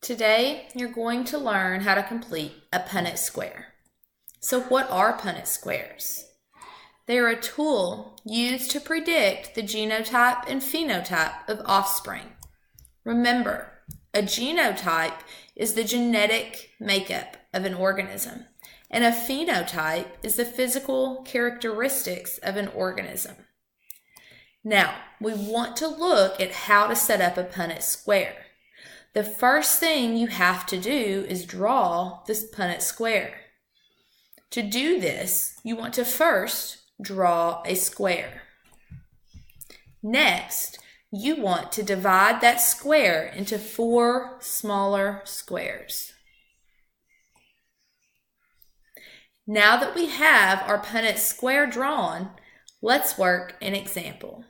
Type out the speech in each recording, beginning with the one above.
Today, you're going to learn how to complete a Punnett Square. So what are Punnett Squares? They are a tool used to predict the genotype and phenotype of offspring. Remember, a genotype is the genetic makeup of an organism, and a phenotype is the physical characteristics of an organism. Now, we want to look at how to set up a Punnett Square. The first thing you have to do is draw this Punnett Square. To do this, you want to first draw a square. Next, you want to divide that square into 4 smaller squares. Now that we have our Punnett Square drawn, let's work an example.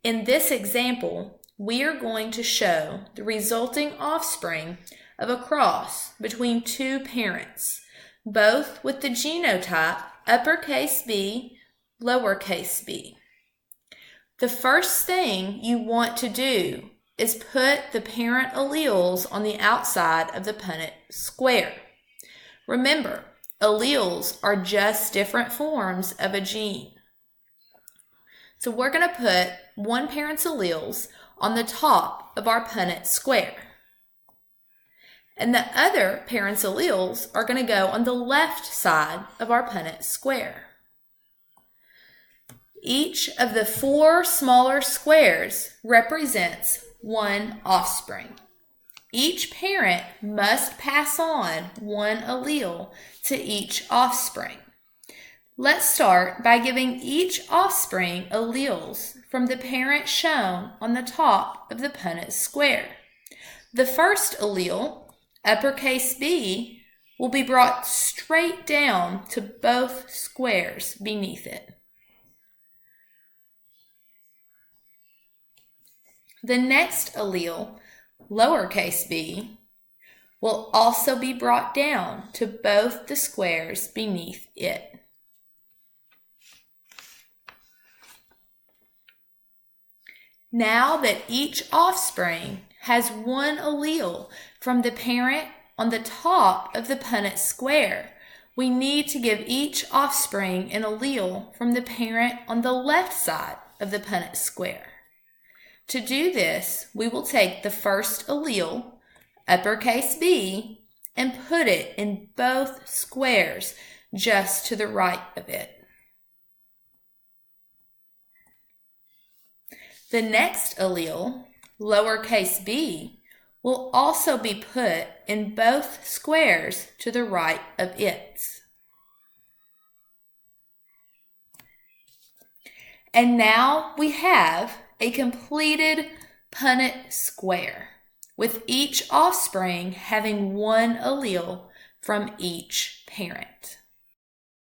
In this example, we are going to show the resulting offspring of a cross between 2 parents, both with the genotype uppercase B, lowercase b. The first thing you want to do is put the parent alleles on the outside of the Punnett Square. Remember, alleles are just different forms of a gene. So we're going to put one parent's alleles on the top of our Punnett Square. And the other parent's alleles are going to go on the left side of our Punnett Square. Each of the 4 smaller squares represents one offspring. Each parent must pass on one allele to each offspring. Let's start by giving each offspring alleles from the parent shown on the top of the Punnett Square. The first allele, uppercase B, will be brought straight down to both squares beneath it. The next allele, lowercase b, will also be brought down to both the squares beneath it. Now that each offspring has one allele from the parent on the top of the Punnett Square, we need to give each offspring an allele from the parent on the left side of the Punnett Square. To do this, we will take the first allele, uppercase B, and put it in both squares just to the right of it. The next allele, lowercase b, will also be put in both squares to the right of it. And now we have a completed Punnett Square, with each offspring having one allele from each parent.